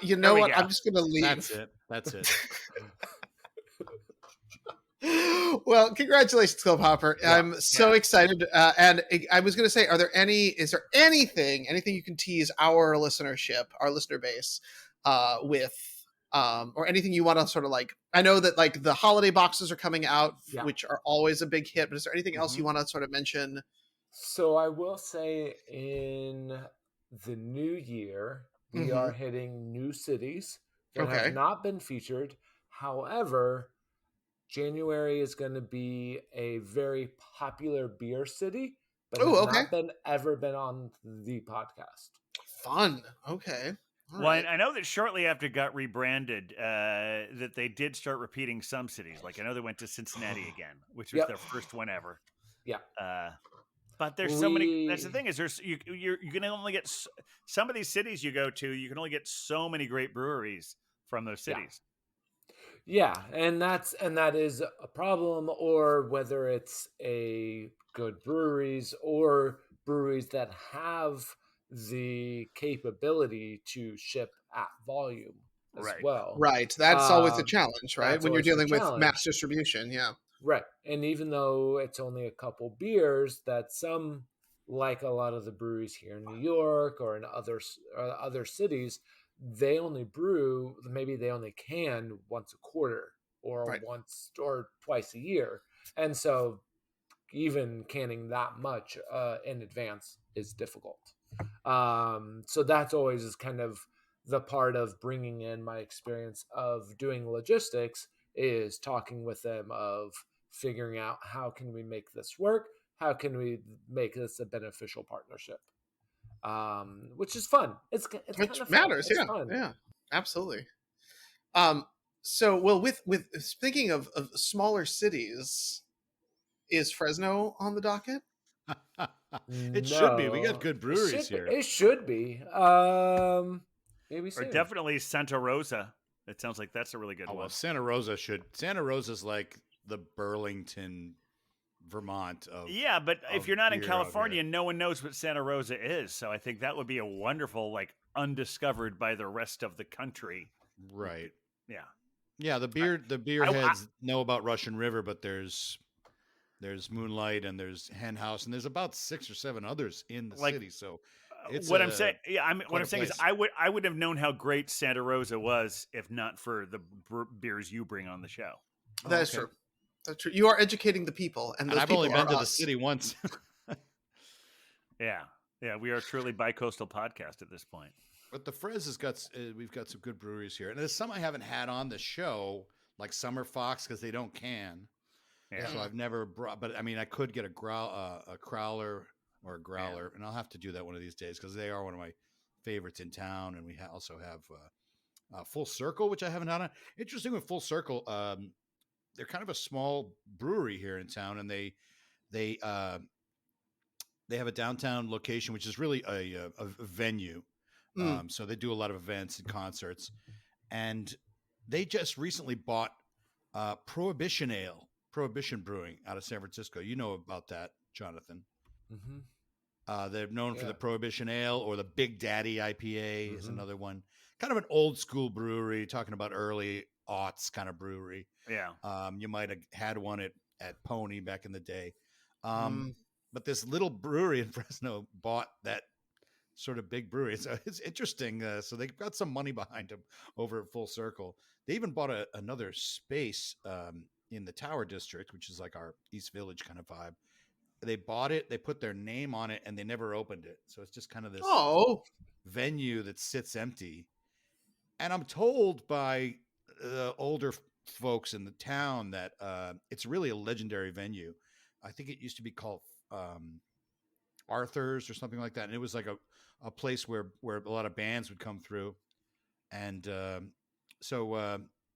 You know what? go. I'm just gonna leave. That's it. Well, congratulations, Clip Hopper. Yeah. I'm so excited. And I was going to say, is there anything you can tease our listenership, our listener base, with, or anything you want to sort of like? I know that like the holiday boxes are coming out, which are always a big hit. But is there anything else you want to sort of mention? So I will say, in the new year, we are hitting new cities that have not been featured. However, January is going to be a very popular beer city, but has not ever been on the podcast. Fun. Okay. All right. I know that shortly after it got rebranded, that they did start repeating some cities. Like I know they went to Cincinnati again, which was their first one ever. Yeah. But there's so many. That's the thing is you can only get some of these cities you go to. You can only get so many great breweries from those cities. Yeah, and that is a problem, or whether it's a good breweries or breweries that have the capability to ship at volume as well. Right. That's always a challenge, right? When you're dealing with mass distribution. Yeah. Right. And even though it's only a couple beers, that some, like a lot of the breweries here in New York or in other cities, they only brew, maybe they only can once a quarter or once or twice a year. And so even canning that much in advance is difficult. So that's always is kind of the part of bringing in my experience of doing logistics is talking with them of figuring out how can we make this work? How can we make this a beneficial partnership? Which is fun. It's kind of matters. It's yeah. fun. Yeah, absolutely. So with speaking of smaller cities, is Fresno on the docket? It should be. We got good breweries here. It should be. Maybe soon. Or definitely Santa Rosa. It sounds like that's a really good one. Well, Santa Rosa's like the Burlington, Vermont of. Yeah, but if you're not in beer California, no one knows what Santa Rosa is. So I think that would be a wonderful, like, undiscovered by the rest of the country. Right. Yeah. Yeah, the beer heads know about Russian River, but there's Moonlight and there's Hen House and there's about 6 or 7 others in the city. So what I'm saying is I would have known how great Santa Rosa was if not for the beers you bring on the show. That is true. That's true. You are educating the people, and I've only been to the city once. Yeah, we are truly bi-coastal podcast at this point. But the Frez has got we've got some good breweries here, and there's some I haven't had on the show, like Summer Fox, because they don't can. Yeah. So I've never brought, but I mean, I could get a crowler or a growler, and I'll have to do that one of these days because they are one of my favorites in town. And we also have Full Circle, which I haven't had on. Interesting with Full Circle, they're kind of a small brewery here in town, and they have a downtown location, which is really a venue. So they do a lot of events and concerts, and they just recently bought Prohibition Brewing out of San Francisco. You know about that, Jonathan. Mm-hmm. They're known for the Prohibition Ale, or the Big Daddy IPA is another one. Kind of an old school brewery, talking about early aughts kind of brewery. Yeah. You might have had one at Pony back in the day. But this little brewery in Fresno bought that sort of big brewery. So it's interesting. So they've got some money behind them over at Full Circle. They even bought another space in the Tower District, which is like our East Village kind of vibe. They bought it, they put their name on it, and they never opened it. So it's just kind of this venue that sits empty. And I'm told by older folks in the town that it's really a legendary venue. I think it used to be called Arthur's or something like that. And it was like a place where a lot of bands would come through. And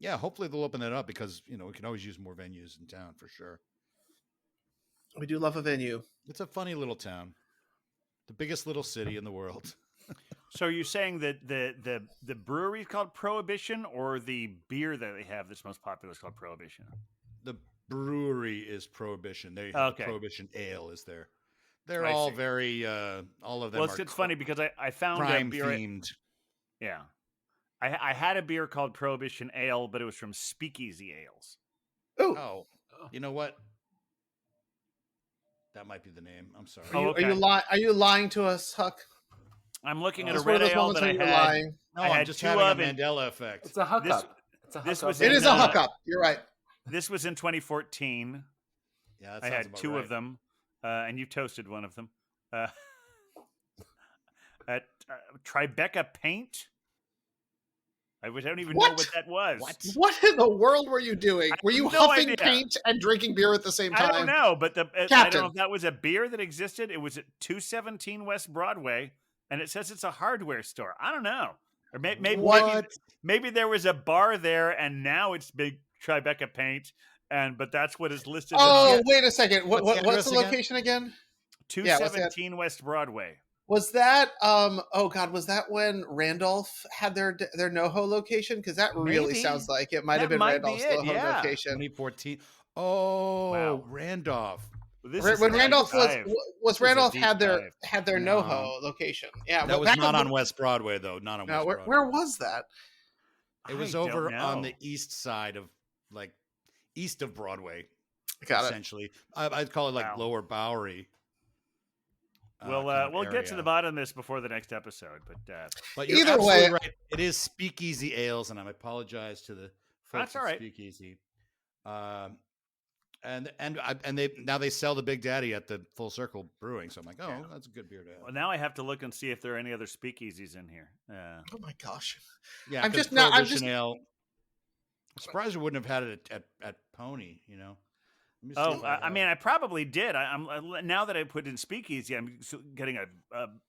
yeah, hopefully they'll open that up because, we can always use more venues in town for sure. We do love a venue. It's a funny little town. The biggest little city in the world. So are you saying that the brewery is called Prohibition, or the beer that they have that's most popular is called Prohibition? The brewery is Prohibition. They have Prohibition Ale is there. They're all very all of them. Well, it's funny because I found crime a beer themed. Yeah. I had a beer called Prohibition Ale, but it was from Speakeasy Ales. Oh, you know what? That might be the name. I'm sorry. Are you lying to us, Huck? I'm looking at a It's one red of those ale moments that I when you're had. lying. No, I I'm had just two having a of it. Mandela effect. It's a huck up. It's a this huck was up. It is a hookup. You're right. This was in 2014. Yeah, that I sounds had about two right. of them, and you toasted one of them. At Tribeca Paint. I don't even know what that was. What in the world were you doing? Were you no huffing idea. paint and drinking beer at the same time? I don't know, but I don't Captain. know if that was a beer that existed. It was at 217 West Broadway, and it says it's a hardware store. I don't know. Or maybe there was a bar there, and now it's big Tribeca Paint, but that's what is listed. Oh, wait a second. What's the What's address the location again? 217 West Broadway. Was that oh god, was that when Randolph had their NoHo location? Because that really Maybe. sounds like it might have That been might be Randolph's it, NoHo yeah. location. 2014. Oh, Wow. Randolph. When Randolph was Randolph had their No. NoHo location. Yeah, That was back not when- on West Broadway though. Not on West Broadway. where was that? It was I don't over on know. the east side of east of Broadway. Got it. Essentially, I'd call it Wow. Lower Bowery. We'll get to the bottom of this before the next episode, But you're Either absolutely way- right. It is Speakeasy Ales, and I apologize to the folks That's all at right. Speakeasy. And they sell the Big Daddy at the Full Circle Brewing, so I'm like, Yeah. that's a good beer to have. well, now I have to look and see if there are any other speakeasies in here. Oh my gosh. Yeah, I'm 'cause just now- I'm Prohibition just- Ale. I'm surprised we wouldn't have had it at Pony. Let me see Oh, if I mean, I probably did. I'm now that I put in speakeasy, I'm getting a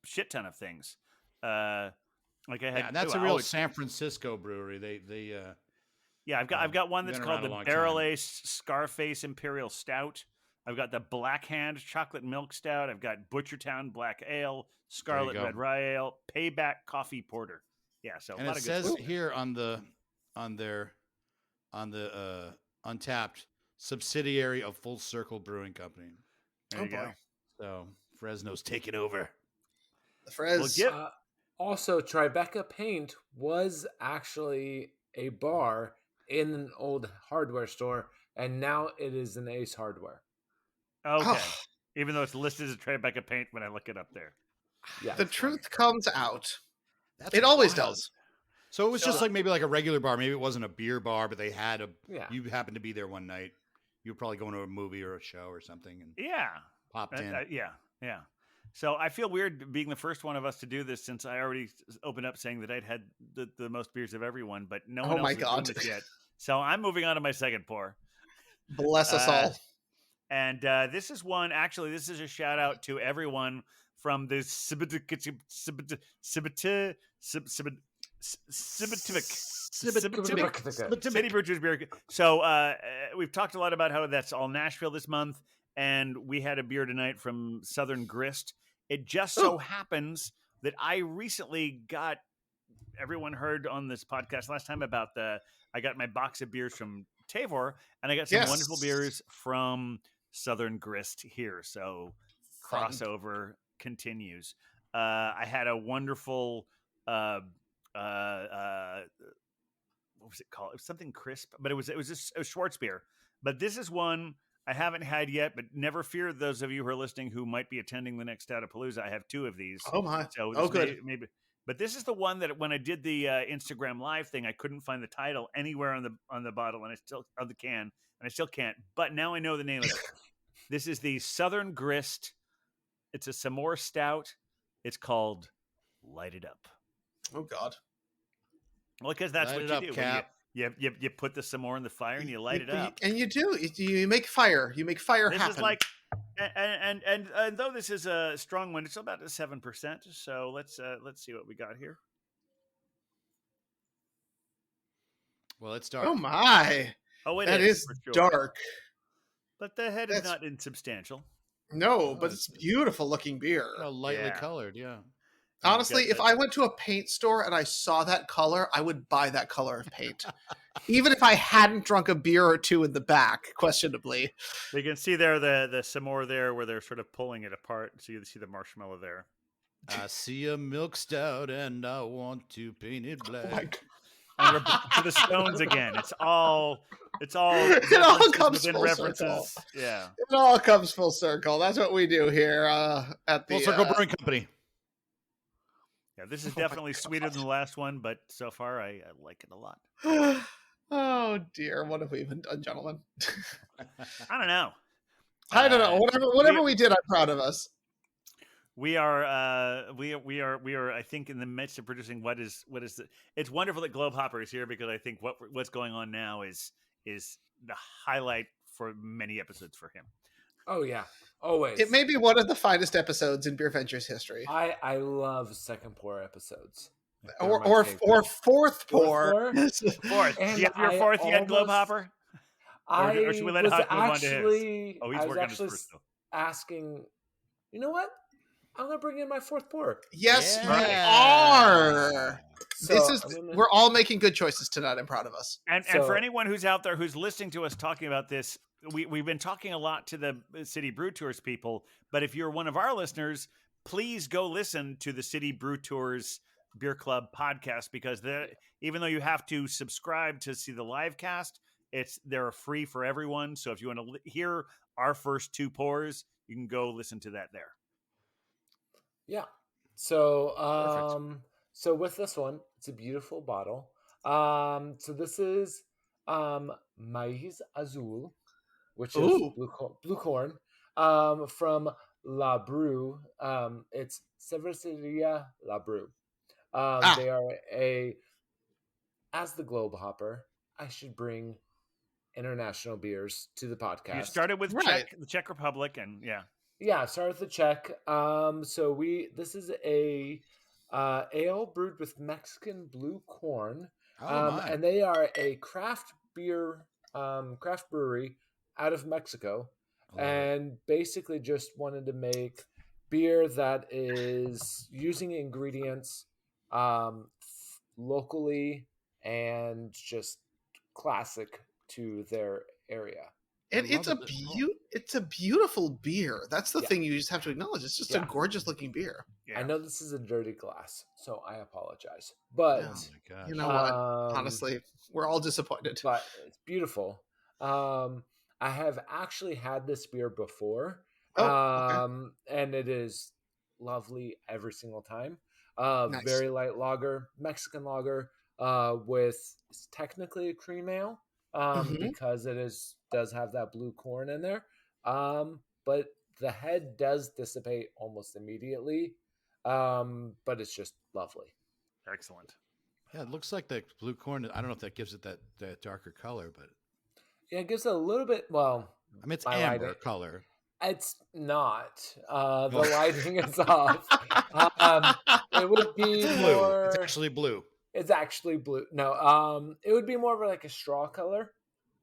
shit ton of things. Like I had. yeah, that's a real San Francisco brewery. They Yeah, I've got one that's been called around a the long Barrel time. Ace Scarface Imperial Stout. I've got the Black Hand Chocolate Milk Stout. I've got Butchertown Black Ale, Scarlet go. Red Rye Ale, Payback Coffee Porter. Yeah, so and a lot it of good says stuff. here on the Untapped subsidiary of Full Circle Brewing Company. There you go. So Fresno's taking over. The Frez. Well, get- Also, Tribeca Paint was actually a bar in an old hardware store, and now it is an Ace Hardware. Okay. Oh. Even though it's listed as Tribeca Paint when I look it up there. Yeah, The truth comes out. That's It always wild. does. So it was just maybe like a regular bar. Maybe it wasn't a beer bar, but they had a. Yeah. You happened to be there one night. You were probably going to a movie or a show or something, and Yeah. popped in. Yeah. So I feel weird being the first one of us to do this since I already opened up saying that I'd had the most beers of everyone, but no one Oh else my is doing God. this yet. So I'm moving on to my second pour. Bless us Uh, all. And this is one, actually, this is a shout out to everyone from the City Brewers Beer. So we've talked a lot about how that's all Nashville this month, and we had a beer tonight from Southern Grist. It just so happens that I recently got, everyone heard on this podcast last time about I got my box of beers from Tavor, and I got some wonderful beers from Southern Grist here. So Fun. crossover continues. I had a wonderful what was it called? It was something crisp, but it was just a Schwartz beer. But this is one I haven't had yet, but never fear those of you who are listening who might be attending the next Stoutalooza. I have 2 of these. Oh my. So Oh, good. maybe. But this is the one that when I did the Instagram live thing, I couldn't find the title anywhere on the bottle, and I still on the can, and I still can't. But now I know the name of it. This is the Southern Grist. It's a s'more stout. It's called Light It Up. Oh God. Well, because that's Light what it you up, do. Cap. You put the s'more in the fire and you light it up. And you do. You make fire. You make fire This happen. is like, and though this is a strong one, it's about 7%. So let's see what we got here. Well, it's dark. Oh my. Oh, That is for sure. dark. But the head is not insubstantial. No, but it's beautiful looking beer. Lightly colored, yeah. Honestly, if I went to a paint store and I saw that color, I would buy that color of paint. Even if I hadn't drunk a beer or 2 in the back, questionably. You can see there the s'more there where they're sort of pulling it apart. So you see the marshmallow there. I see a milk stout and I want to paint it black. Oh my God. And we're back to the Stones again. It's all It all comes within full references. circle. Yeah. It all comes full circle. That's what we do here at the Full Circle Brewing Company. Yeah, this is definitely sweeter than the last one, but so far I like it a lot. Oh dear, what have we even done, gentlemen? I don't know. I don't know. Whatever we did, I'm proud of us. We are I think in the midst of producing what is it's wonderful that Globe Hopper is here because I think what's going on now is the highlight for many episodes for him. Oh yeah, always. It may be one of the finest episodes in Beer Ventures history. I love second pour episodes. Or fourth pour. Fourth. And Do you have your fourth yet, Globe Hopper? Or should we let Huck move on to his? Oh, he's working on his first though. Asking, you know what? I'm gonna bring in my fourth pour. Yes, Yeah. you are. So, We're all making good choices tonight. I'm proud of us. And for anyone who's out there who's listening to us talking about this, we've been talking a lot to the City Brew Tours people, but if you're one of our listeners, please go listen to the City Brew Tours Beer Club podcast because even though you have to subscribe to see the live cast, they're free for everyone. So if you want to hear our first 2 pours, you can go listen to that there. Yeah. So so with this one, it's a beautiful bottle. So this is Maiz Azul, which is blue corn, from La Brew. It's Cerveceria La Brew. They are as the Globe Hopper, I should bring international beers to the podcast. You started with the Czech Republic, and yeah, start with the Czech. So this is a ale brewed with Mexican blue corn, and they are a craft brewery out of Mexico, and basically just wanted to make beer that is using ingredients locally and just classic to their area. And it's a beautiful beer. That's the thing you just have to acknowledge. It's just a gorgeous looking beer. Yeah. I know this is a dirty glass, so I apologize. But you know what? Honestly, we're all disappointed. But it's beautiful. I have actually had this beer before. And it is lovely every single time. Nice. Very light lager, Mexican lager, with it's technically a cream ale. Because it does have that blue corn in there. But The head does dissipate almost immediately, but it's just lovely. Excellent. Yeah, it looks like the blue corn. I don't know if that gives it that darker color, but Yeah, it gives it a little bit. Well, I mean it's my amber lighting, color. it's not. The Well, lighting is off. It would be it's blue. It's more. actually blue. It's actually blue. No, it would be more of like a straw color.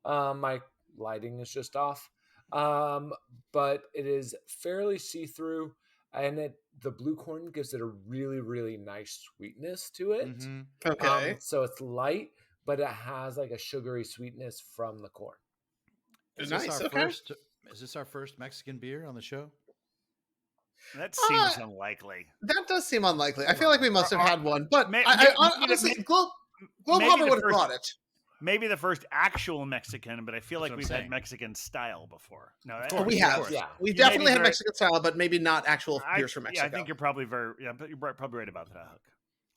My lighting is just off. Um, but it is fairly see-through, and the blue corn gives it a really, really nice sweetness to it. Mm-hmm. Okay. So it's light, but it has like a sugary sweetness from the corn. Is Nice, this our okay. first? Is this our first Mexican beer on the show? That seems Uh, unlikely. That does seem unlikely. I feel like we must have Or- had one, but may- I maybe honestly, the- Globe maybe Hopper the would have first- brought it. Maybe the first actual Mexican, but I feel That's like what I'm we've had saying. Mexican style before. No, Of I- course, We of have. course. Yeah. We've You may be definitely had very- Mexican style, but maybe not actual I- beers from Mexico. Yeah, I think you're probably you're probably right about that, Huck.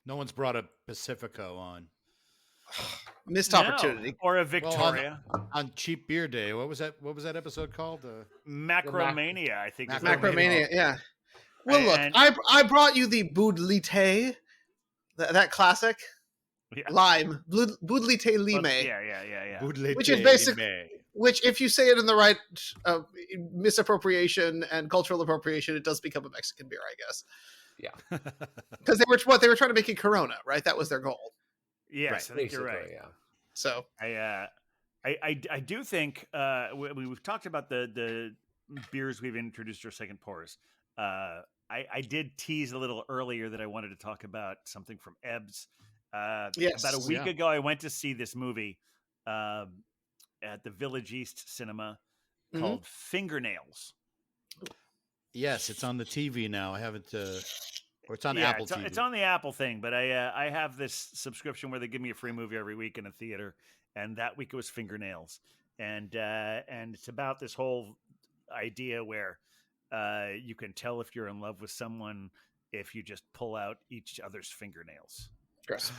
No one's brought a Pacifico on Missed No, opportunity. or a Victoria. on Cheap Beer Day. What was that? What was that episode called? Macromania, I think. is Macromania. what it's Macromania, called. yeah. Well, look, And- I brought you the Boudlite, that classic Yeah. lime, Boudlite Lime, Yeah. Which is which, if you say it in the right misappropriation and cultural appropriation, it does become a Mexican beer, I guess. Yeah, Because they were trying to make it Corona, right? That was their goal. Yes, I think you're right. yeah. So I do think we've talked about the beers we've introduced our second pours. I did tease a little earlier that I wanted to talk about something from Ebbs. Yes. About a week Yeah. ago, I went to see this movie at the Village East Cinema Mhm. called Fingernails. Yes, it's on the TV now. I haven't. Or it's on Yeah, Apple TV. it's on the Apple thing, but I have this subscription where they give me a free movie every week in a theater, and that week it was Fingernails, and it's about this whole idea where you can tell if you're in love with someone if you just pull out each other's fingernails. gross.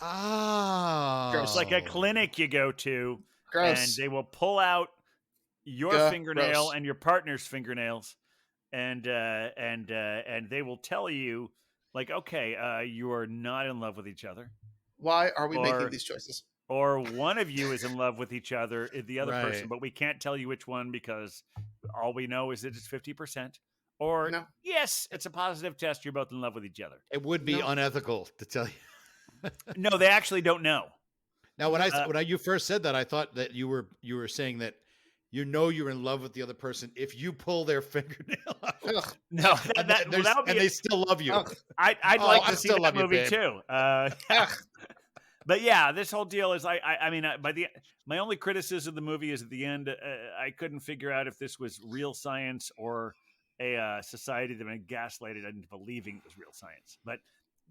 Oh, It's like a clinic you go to, Gross. and they will pull out your Yeah, fingernail gross. and your partner's fingernails, and they will tell you, like, okay, you are not in love with each other, Why are we or- making these choices? or one of you is in love with each other, the other person, Right. but we can't tell you which one because all we know is that it's 50%. Or No. yes, it's a positive test. You're both in love with each other. it would be No. unethical to tell you. No, they actually don't know. Now, when you first said that, I thought that you were saying that you're in love with the other person if you pull their fingernail out. Ugh. No, And, that would be. they still love you. Ugh. I'd Oh, like I to see still that love you, movie babe. too. But yeah, this whole deal is I mean, my only criticism of the movie is at the end, I couldn't figure out if this was real science or a society that had been gaslighted into believing it was real science. But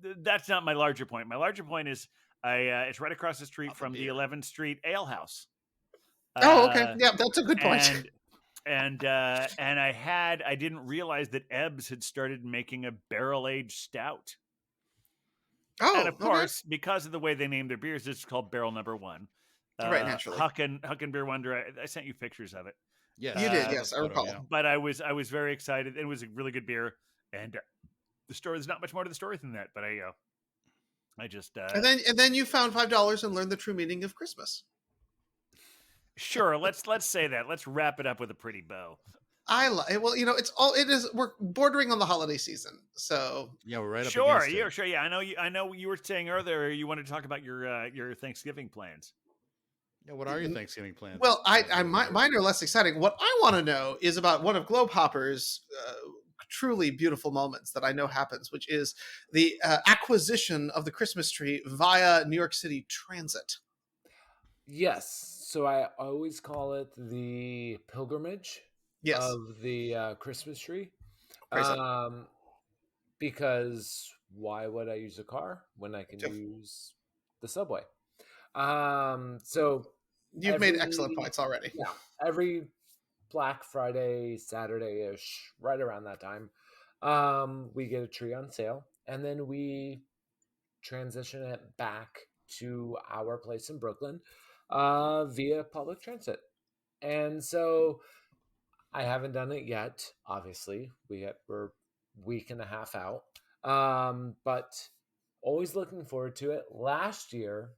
that's not my larger point. My larger point is it's right across the street Not the from the beer. 11th Street Ale House. Oh, okay. Yeah, that's a good point. And I didn't realize that Ebbs had started making a barrel-aged stout. Oh, And of okay. course, because of the way they name their beers, it's called Barrel Number One. Right, naturally. Huck and Beer Wonder. I sent you pictures of it, Yes, You did, Uh, yes, I photo, recall. yeah. but I was very excited. It was a really good beer, and the story. There's not much more to the story than that. But I just And then you found $5 and learned the true meaning of Christmas. sure. Let's say that. Let's wrap it up with a pretty bow. Well, we're bordering on the holiday season, so Yeah, we're right up Sure, against yeah, it. sure. Yeah, I know. You were saying earlier you wanted to talk about your Thanksgiving plans. Yeah, what are your Thanksgiving plans? well, mine are less exciting. What I want to know is about one of Globe Hopper's truly beautiful moments that I know happens, which is the acquisition of the Christmas tree via New York City Transit. Yes. So I always call it the pilgrimage Yes, of the Christmas tree. Praise it. Because why would I use a car when I can Yep. use the subway? So you've made excellent points already. yeah, every Black Friday, Saturday-ish, right around that time, we get a tree on sale, and then we transition it back to our place in Brooklyn via public transit. And so I haven't done it yet. Obviously, we're week and a half out, but always looking forward to it. Last year,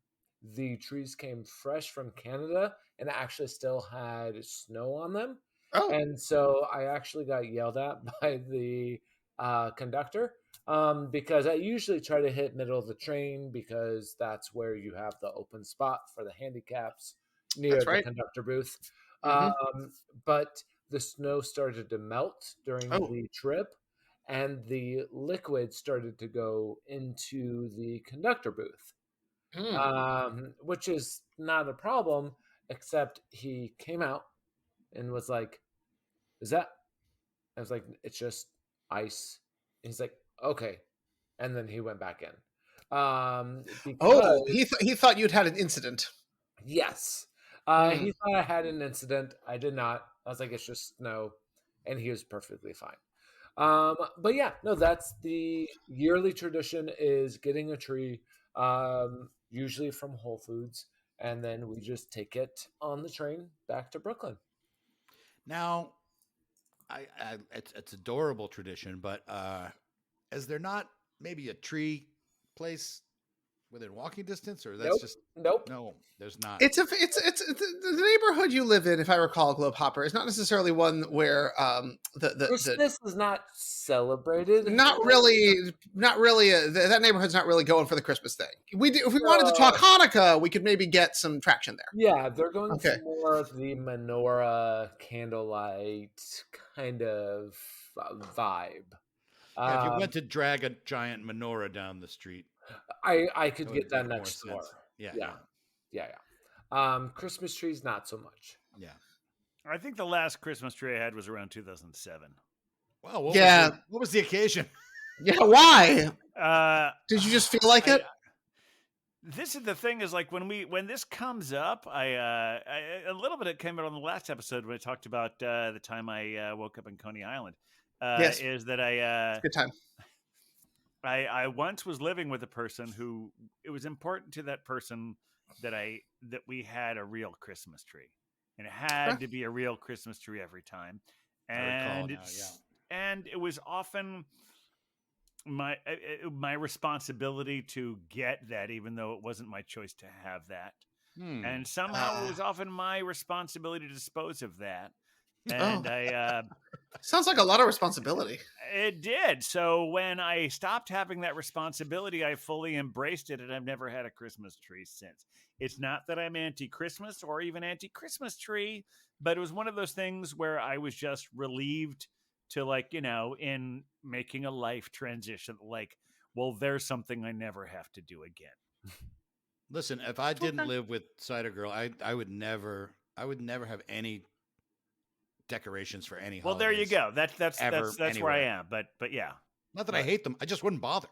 the trees came fresh from Canada and actually still had snow on them, Oh, and so I actually got yelled at by the conductor because I usually try to hit middle of the train because that's where you have the open spot for the handicaps near that's the right. conductor booth. Hmm. But the snow started to melt during Oh, the trip, and the liquid started to go into the conductor booth, mm. which is not a problem, except he came out and was like, "Is that?" I was like, "It's just ice." He's like, "Okay," and then he went back in, Oh, because he thought you'd had an incident. yes, Mm. he thought I had an incident. I did not. I was like, "It's just snow," and he was perfectly fine. But yeah, no, that's the yearly tradition is getting a tree, usually from Whole Foods, and then we just take it on the train back to Brooklyn. Now, it's adorable tradition, but is there not maybe a tree place within walking distance, or that's Nope, just nope. no? There's not. It's the neighborhood you live in, if I recall, Globe Hopper, is not necessarily one where the Christmas is not celebrated. not really that neighborhood's not really going for the Christmas thing. We do, if we wanted to talk Uh, Hanukkah, we could maybe get some traction there. yeah, they're going Okay. for more of the menorah candlelight kind of vibe. Yeah, if you Um, went to drag a giant menorah down the street, I that could would get that make more next door. sense. Yeah, Yeah, yeah, yeah, yeah. Christmas trees, not so much. yeah. I think the last Christmas tree I had was around 2007. Well, Yeah. what was the occasion? Yeah. Why? Uh, Did you just feel like I, it? this is the thing is like when this comes up, a little bit it came out on the last episode when I talked about the time I woke up in Coney Island. Yes. Is that Good time. I once was living with a person who it was important to that person that we had a real Christmas tree, and it had Okay. to be a real Christmas tree every time, I recall and now. Yeah. it was often my responsibility to get that, even though it wasn't my choice to have that, Hmm. and somehow it Uh, was often my responsibility to dispose of that, oh, and I sounds like a lot of responsibility. It did. So when I stopped having that responsibility, I fully embraced it, and I've never had a Christmas tree since. It's not that I'm anti-Christmas or even anti-Christmas tree, but it was one of those things where I was just relieved to, like, in making a life transition, like, well, there's something I never have to do again. Listen, if I didn't Okay. live with Cider Girl, I would never have any decorations for any Well, there you holidays go. That's ever where I anywhere. am. But yeah, Not that I But- hate them, I just wouldn't bother.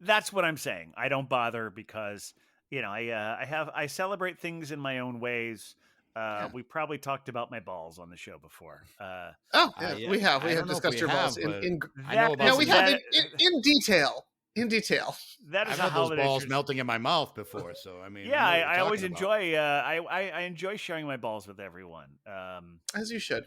that's what I'm saying. I don't bother because I celebrate things in my own ways. Yeah. We probably talked about my balls on the show before. Oh, yeah, Yeah, we have I don't know if discussed we your balls have, but in I know about no, we have that, in detail. In detail. that is I've a had those holiday balls tradition. melting in my mouth before, so I mean, Yeah, I know what I you're always talking about. enjoy. I enjoy sharing my balls with everyone. As you should.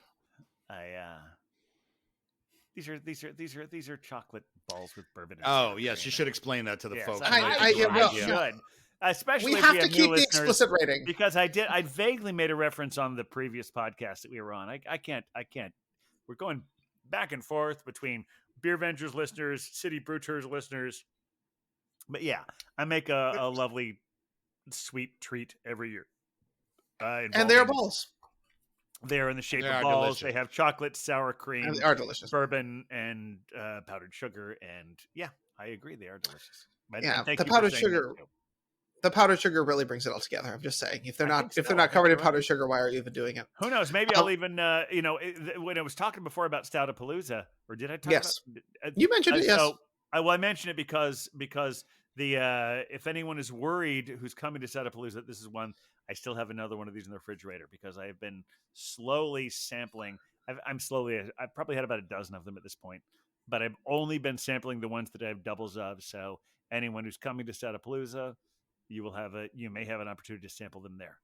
These are chocolate balls with bourbon. And Oh sour yes, cream you in should it. explain that to the Yes, folks. I who might might I- be yeah, listening well, I to no. should. Especially We if have we to have new keep the listeners, explicit rating. because I vaguely made a reference on the previous podcast that we were on. I can't. We're going back and forth between Brewvengers listeners, City Brew Tours listeners. But yeah, I make a lovely sweet treat every year. And they're involving- balls. They're in the shape They of are balls. delicious. They have chocolate, sour And cream, they are delicious. bourbon, and powdered sugar. And yeah, I agree, they are delicious. Yeah, And thank the you for powdered saying that, sugar too. the powdered sugar really brings it all together. I'm just saying. If they're I think not so. I covered think in you're powdered right. sugar, why are you even doing it? Who knows? Maybe Um, I'll even, when I was talking before about Stoutapalooza, or did I talk Yes. about? You mentioned it, yes. I mentioned it because the if anyone is worried who's coming to Stoutapalooza, this is one. I still have another one of these in the refrigerator because I have been slowly sampling. I've probably had about a dozen of them at this point, but I've only been sampling the ones that I have doubles of. So anyone who's coming to Stoutapalooza, you may have an opportunity to sample them there.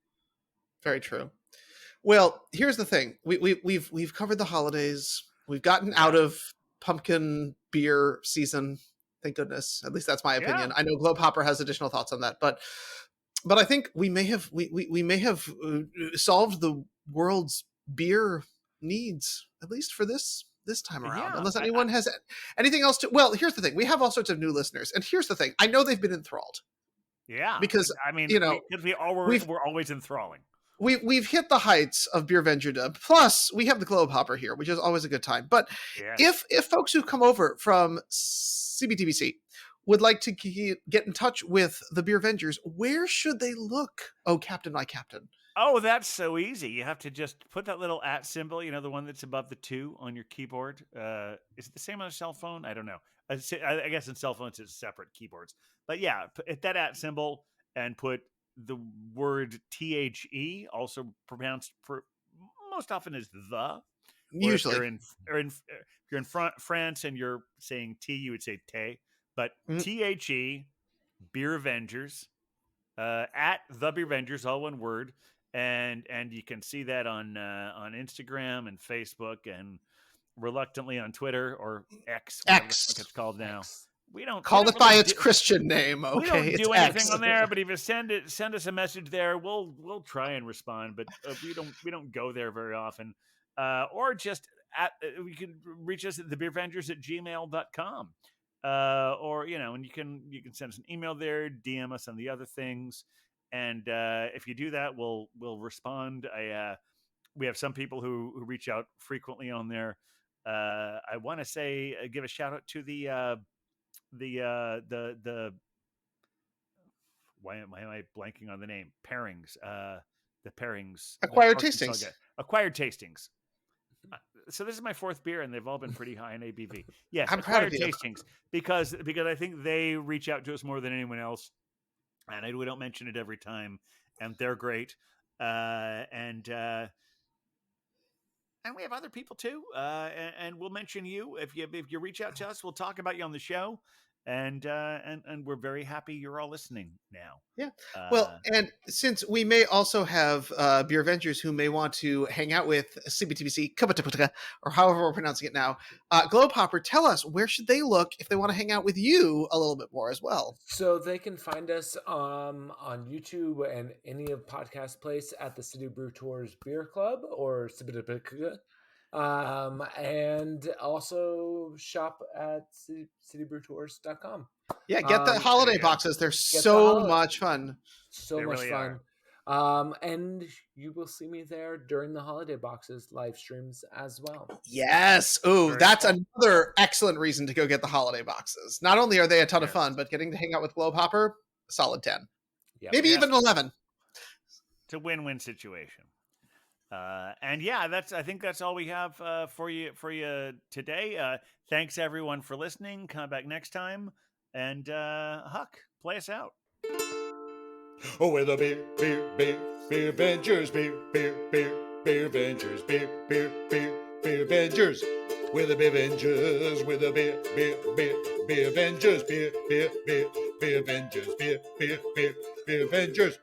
Very true. Well, here's the thing: we've covered the holidays. We've gotten out of pumpkin beer season. Thank goodness. At least that's my opinion. I know Globe Hopper has additional thoughts on that, but I think we may have solved the world's beer needs, at least for this time around. Yeah, Unless anyone has anything else to. Well, here's the thing: we have all sorts of new listeners, and here's the thing: I know they've been enthralled. Yeah, Because I mean, because we're always enthralling. We've hit the heights of Brewvengerdom. Plus, we have the Globe Hopper here, which is always a good time. But if folks who come over from CBTBC would like to get in touch with the Brewvengers, where should they look? Oh, Captain, my Captain. Oh, that's so easy. You have to just put that little @ symbol, the one that's above the 2 on your keyboard. Is it the same on a cell phone? I don't know. I guess in cell phones it's separate keyboards. But yeah, hit that @ symbol and put the word THE, also pronounced most often as the. Usually. If you're in France and you're saying T, you would say te. But THE, Brewvengers, at the Brewvengers, all one word. And you can see that on Instagram and Facebook and reluctantly on Twitter or X, whatever the fuck it's called now. We don't call it by its Christian name. Okay, we don't do it's anything X. on there, but if you send us a message there, we'll try and respond. But we don't go there very often. Or just we can reach us at thebeervengers@gmail.com. Or and you can send us an email there, DM us on the other things. And if you do that, we'll respond. We have some people who reach out frequently on there. I want to say give a shout out to the why am I blanking on the name? Pairings. The Pairings. Acquired Tastings. Acquired Tastings. So this is my 4th beer, and they've all been pretty high in ABV. Yes, I'm proud of Acquired you. Tastings because I think they reach out to us more than anyone else. And we don't mention it every time, and they're great. And we have other people too, and we'll mention you if you reach out to us. We'll talk about you on the show, and we're very happy you're all listening now. Yeah. Well, and since we may also have Brewvengers who may want to hang out with CBTBC, or however we're pronouncing it now, Globe Hopper, tell us, where should they look if they want to hang out with you a little bit more as well? So they can find us on YouTube and any of podcast place at the City Brew Tours Beer Club or and also shop at citybrewtours.com. Yeah, get the holiday boxes. They're so much fun. So much really fun. And you will see me there during the holiday boxes live streams as well. Yes. Oh, that's another excellent reason to go get the holiday boxes. Not only are they a ton of fun, but getting to hang out with Globe Hopper, solid 10. Yep. Maybe even 11. It's a win-win situation. And yeah, I think that's all we have for you today. Thanks everyone for listening. Come back next time, and Huck, play us out. Oh, we're the Brewvengers, Brewvengers, Brewvengers. We're the Brewvengers, we're the Brewvengers, Brewvengers, Brewvengers.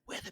We're the